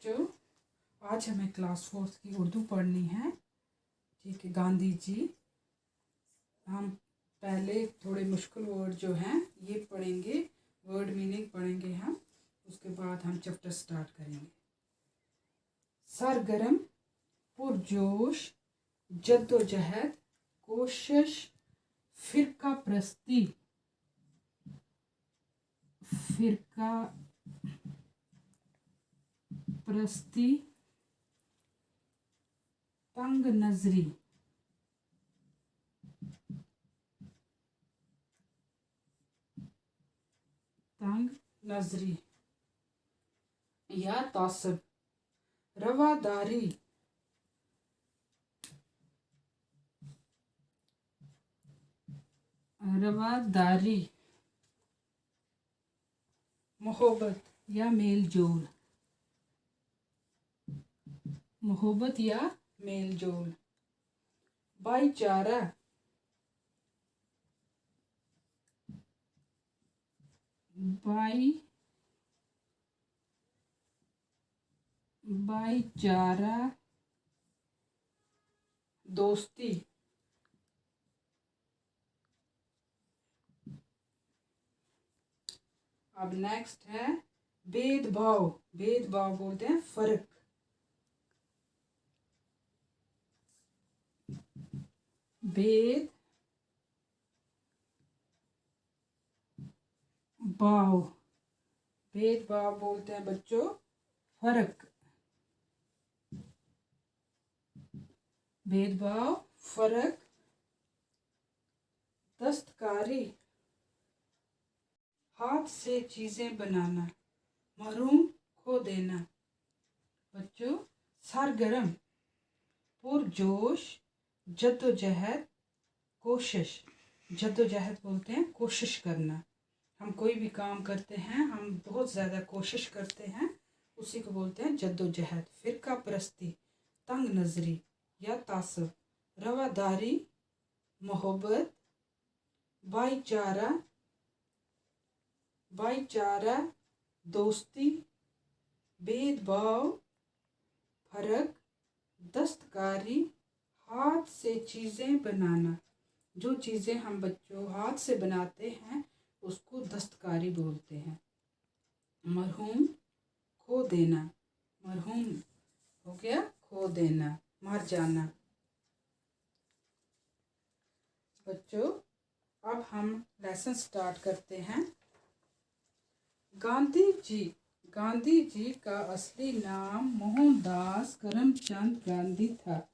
बच्चों, आज हमें क्लास 4 की उर्दू पढ़नी है। ठीक है, गांधी जी। हम पहले थोड़े मुश्किल वर्ड जो हैं ये पढ़ेंगे, वर्ड मीनिंग पढ़ेंगे हम। उसके बाद हम चैप्टर स्टार्ट करेंगे। सरगर्म, पुरजोश, जद्दोजहद, कोशिश, फिरका परस्ती, तंग नजरी या तासब, रवादारी, मोहब्बत या मेल जोल, भाईचारा, दोस्ती। अब नेक्स्ट है भेदभाव। भेदभाव बोलते हैं फर्क। भेदभाव बोलते हैं बच्चों फर्क। भेदभाव, फर्क। दस्तकारी, हाथ से चीजें बनाना। महरूम, खो देना। बच्चों, सरगर्म, पुरजोश, जद्दोजहद, कोशिश। जद्दोजहद बोलते हैं कोशिश करना। हम कोई भी काम करते हैं, हम बहुत ज़्यादा कोशिश करते हैं, उसी को बोलते हैं जद्दोजहद। फिरका परस्ती, तंग नज़री या तासब, रवादारी, मोहब्बत, भाईचारा, दोस्ती, भेदभाव, फर्क, दस्तकारी, हाथ से चीज़ें बनाना। जो चीज़ें हम बच्चों हाथ से बनाते हैं उसको दस्तकारी बोलते हैं। मरहूम, खो देना। मरहूम हो गया खो देना, मर जाना। बच्चों, अब हम लेसन स्टार्ट करते हैं। गांधी जी का असली नाम मोहनदास करमचंद गांधी था।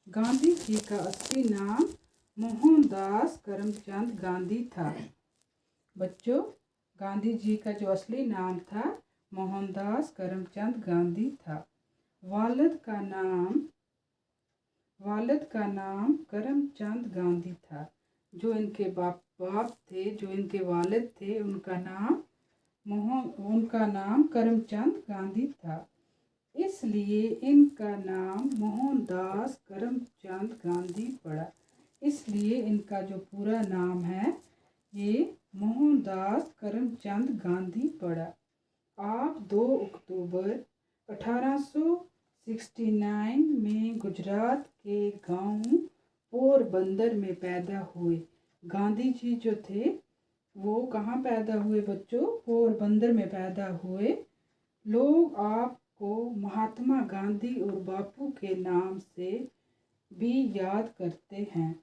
गांधी जी का असली नाम मोहनदास करमचंद गांधी था। बच्चों, गांधी जी का जो असली नाम था मोहनदास करमचंद गांधी था। वालिद का नाम करमचंद गांधी था। जो इनके बाप थे, जो इनके वालिद थे, उनका नाम करमचंद गांधी था। इसलिए इनका नाम मोहनदास करमचंद गांधी पड़ा। इसलिए इनका जो पूरा नाम है ये मोहनदास करमचंद गांधी पड़ा। आप 2 अक्टूबर 1869 में गुजरात के गांव पोरबंदर में पैदा हुए। गांधी जी जो थे वो कहाँ पैदा हुए बच्चों? पोरबंदर में पैदा हुए। लोग आपको महात्मा गांधी और बापू के नाम से भी याद करते हैं।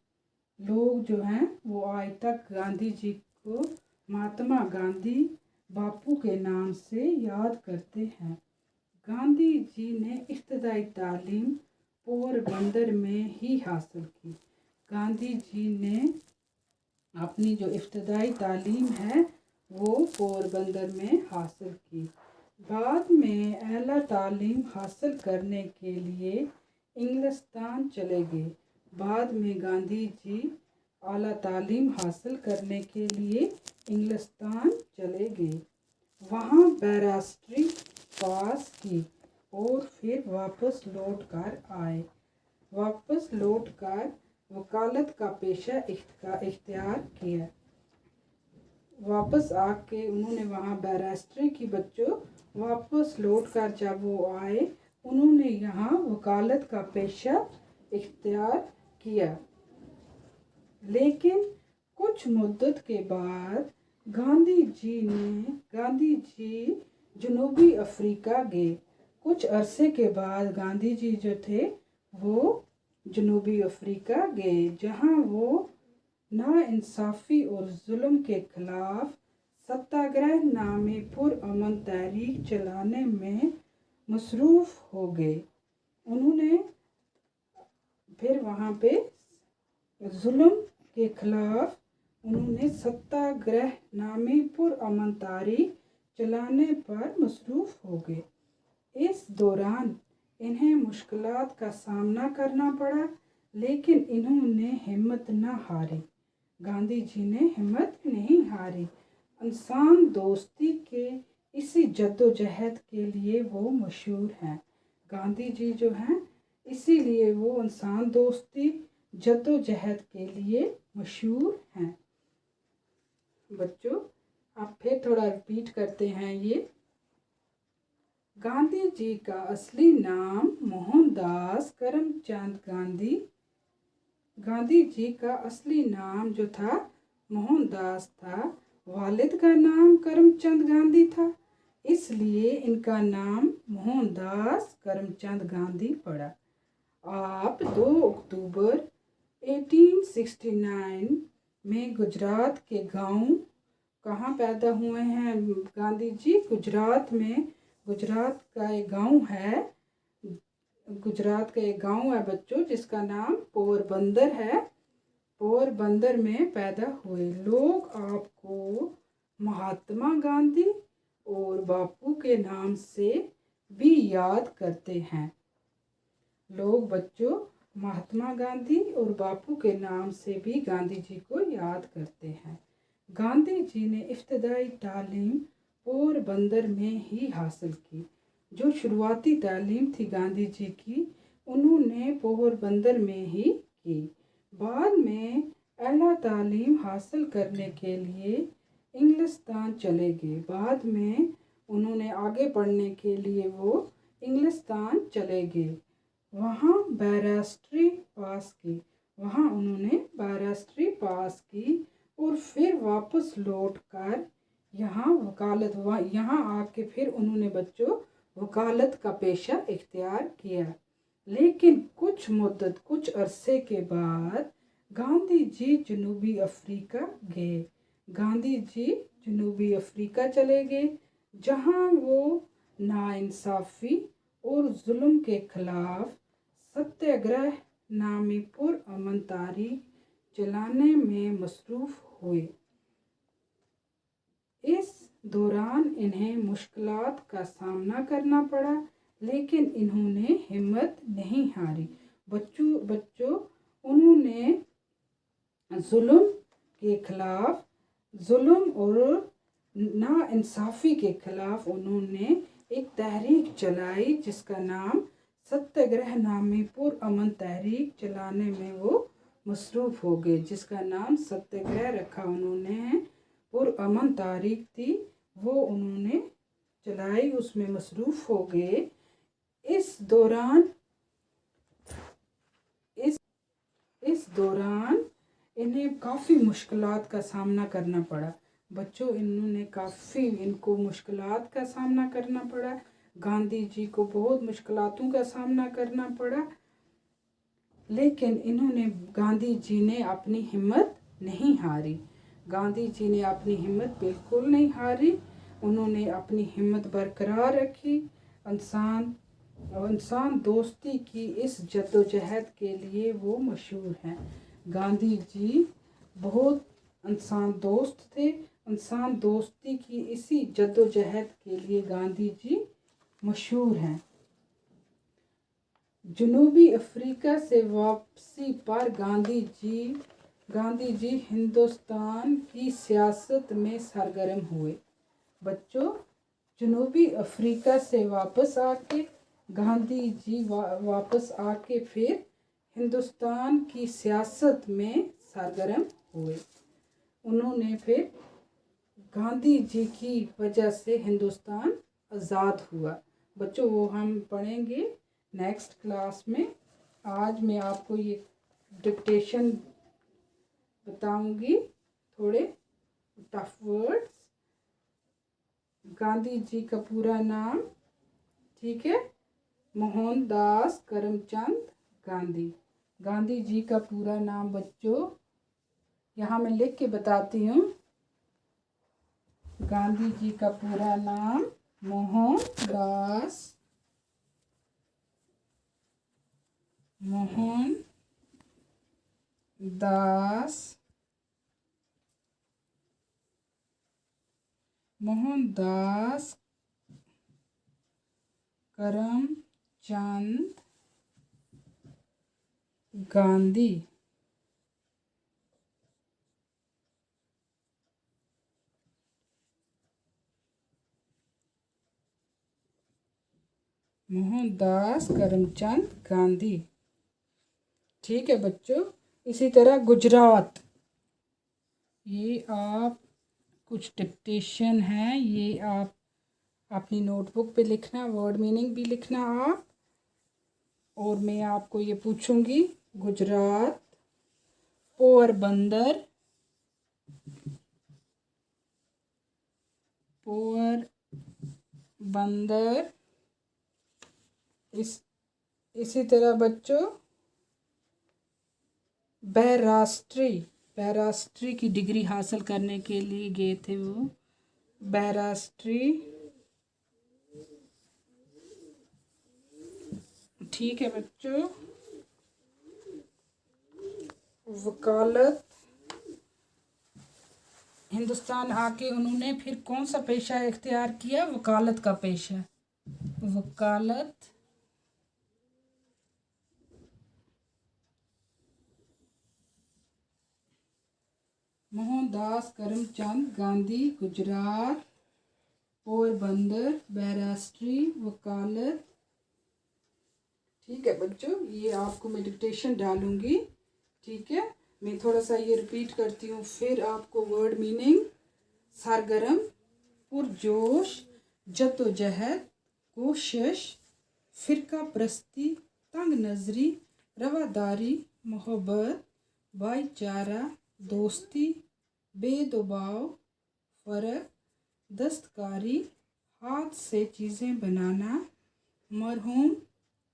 लोग जो हैं वो आज तक गांधी जी को महात्मा गांधी बापू के नाम से याद करते हैं। गांधी जी ने इब्तदाई तालीम पोरबंदर में ही हासिल की। गांधी जी ने अपनी जो इब्तदाई तालीम है वो पोरबंदर में हासिल की। बाद में आला तालीम हासिल करने के लिए इंग्लिस्तान चले गए। बाद में गांधी जी आला तालीम हासिल करने के लिए इंग्लिस्तान चले गए। वहाँ बैरिस्ट्री पास की और फिर वापस लौट कर आए। वापस लौटकर वकालत का पेशा इख्तियार किया। वापस आके उन्होंने वहाँ बैरिस्ट्री की बच्चों वापस लौटकर जब वो आए, उन्होंने यहाँ वकालत का पेशा इख्तियार किया। लेकिन कुछ मुद्दत के बाद गांधी जी जनूबी अफ्रीका गए। कुछ अरसे के बाद गांधी जी जो थे वो जनूबी अफ्रीका गए, जहां वो नाइंसाफ़ी और जुल्म के खिलाफ सत्याग्रह नामे पुरअमन तहरीक चलाने में मसरूफ़ हो गए। उन्होंने फिर वहाँ पे जुल्म के खिलाफ उन्होंने सत्याग्रह नामी पुरअमन तहरीक चलाने पर मसरूफ़ हो गए। इस दौरान इन्हें मुश्किलात का सामना करना पड़ा, लेकिन इन्होंने हिम्मत न हारी। गांधी जी ने हिम्मत नहीं हारी। इंसान दोस्ती के इसी जद्दोजहद के लिए वो मशहूर हैं। गांधी जी जो हैं इसीलिए वो इंसान दोस्ती जद्दोजहद के लिए मशहूर हैं। बच्चों, आप फिर थोड़ा रिपीट करते हैं ये। गांधी जी का असली नाम मोहनदास करमचंद गांधी। गांधी जी का असली नाम जो था मोहनदास था। वालिद का नाम करमचंद गांधी था, इसलिए इनका नाम मोहनदास करमचंद गांधी पड़ा। आप 2 अक्टूबर 1869 में गुजरात के गांव कहाँ पैदा हुए हैं गांधी जी? गुजरात में। गुजरात का एक गांव है, गुजरात का एक गांव है बच्चों, जिसका नाम पोरबंदर है। पोरबंदर में पैदा हुए। लोग आपको महात्मा गांधी और बापू के नाम से भी याद करते हैं। लोग बच्चों महात्मा गांधी और बापू के नाम से भी गांधी जी को याद करते हैं। गांधी जी ने इब्तदाई तालीम पोरबंदर में ही हासिल की। जो शुरुआती तालीम थी गांधी जी की, उन्होंने पोरबंदर में ही की। बाद में आला तालीम हासिल करने के लिए इंग्लिस्तान चले गए। बाद में उन्होंने आगे पढ़ने के लिए वो इंग्लिस्तान चले गए। वहाँ बैरिस्ट्री पास की और फिर वापस लौटकर यहाँ आके फिर उन्होंने बच्चों वकालत का पेशा इख्तियार किया। लेकिन कुछ अरसे के बाद गांधी जी जनूबी अफ्रीका गए। गांधी जी जनूबी अफ्रीका चले गए, जहाँ वो नाइंसाफ़ी और जुल्म के खिलाफ सत्याग्रह नामी पुरअमन तहरीक चलाने में मसरूफ़ हुए। इस दौरान इन्हें मुश्किलात का सामना करना पड़ा, लेकिन इन्होंने हिम्मत नहीं हारी। बच्चों उन्होंने जुल्म और नाइंसाफ़ी के खिलाफ उन्होंने एक तहरीक चलाई, जिसका नाम सत्याग्रह नामी पुरअमन तहरीक चलाने में वो मसरूफ़ हो गए। जिसका नाम सत्याग्रह रखा उन्होंने, पुरअमन तहरीक थी, वो उन्होंने चलाई, उसमें मसरूफ़ हो गए। इस दौरान इन्हें काफ़ी मुश्किलात का सामना करना पड़ा। बच्चों इनको मुश्किलात का सामना करना पड़ा। गांधी जी को बहुत मुश्किलातों का सामना करना पड़ा, लेकिन गांधी जी ने अपनी हिम्मत नहीं हारी। गांधी जी ने अपनी हिम्मत बिल्कुल नहीं हारी। उन्होंने अपनी हिम्मत बरकरार रखी। इंसान दोस्ती की इस जद्दोजहद के लिए वो मशहूर हैं। गांधी जी बहुत इंसान दोस्त थे। इंसान दोस्ती की इसी जद्दोजहद के लिए गांधी जी मशहूर हैं। जनूबी अफ्रीका से वापसी पर गांधी जी हिंदुस्तान की सियासत में सरगर्म हुए। बच्चों जनूबी अफ्रीका से वापस आके गांधी जी वापस आके फिर हिंदुस्तान की सियासत में सरगर्म हुए। उन्होंने फिर गांधी जी की वजह से हिंदुस्तान आज़ाद हुआ। बच्चों वो हम पढ़ेंगे नेक्स्ट क्लास में। आज मैं आपको ये डिक्टेशन बताऊंगी, थोड़े टफ वर्ड्स। गांधी जी का पूरा नाम, ठीक है, मोहनदास करमचंद गांधी। गांधी जी का पूरा नाम बच्चों यहाँ मैं लिख के बताती हूँ। गांधी जी का पूरा नाम मोहनदास करमचंद गांधी। मोहनदास करमचंद गांधी, ठीक है बच्चों। इसी तरह गुजरात, ये आप कुछ डिक्टेशन है, ये आप अपनी नोटबुक पे लिखना, वर्ड मीनिंग भी लिखना आप। और मैं आपको ये पूछूंगी, गुजरात, पोरबंदर, इसी तरह बच्चों बैरास्ट्री की डिग्री हासिल करने के लिए गए थे वो, बैरास्ट्री, ठीक है बच्चों। वकालत, हिंदुस्तान आके उन्होंने फिर कौन सा पेशा इख्तियार किया? वकालत का पेशा, वकालत। मोहनदास करमचंद गांधी, गुजरात, पोरबंदर, बैरास्ट्री, वकालत, ठीक है बच्चों। ये आपको मैं डिक्टेशन डालूंगी, ठीक है। मैं थोड़ा सा ये रिपीट करती हूँ, फिर आपको वर्ड मीनिंग। सरगर्म, पुरजोश, जद्दोजहद, कोशिश, फ़िरका परस्ती, तंग नज़री, रवादारी, मोहब्बत, भाईचारा, दोस्ती, बेदबाव, फ़र्क, दस्तकारी, हाथ से चीज़ें बनाना, मरहूम,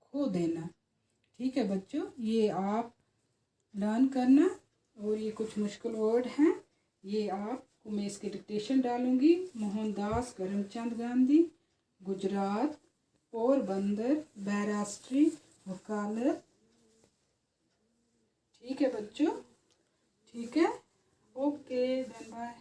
खो देना, ठीक है बच्चों। ये आप लर्न करना। और ये कुछ मुश्किल वर्ड हैं, ये आपको मैं इसके डिक्टेशन डालूंगी। मोहनदास करमचंद गांधी, गुजरात, पोरबंदर, बैरास्ट्री, वकालत, ठीक है बच्चों, ठीक है। Okay then bye.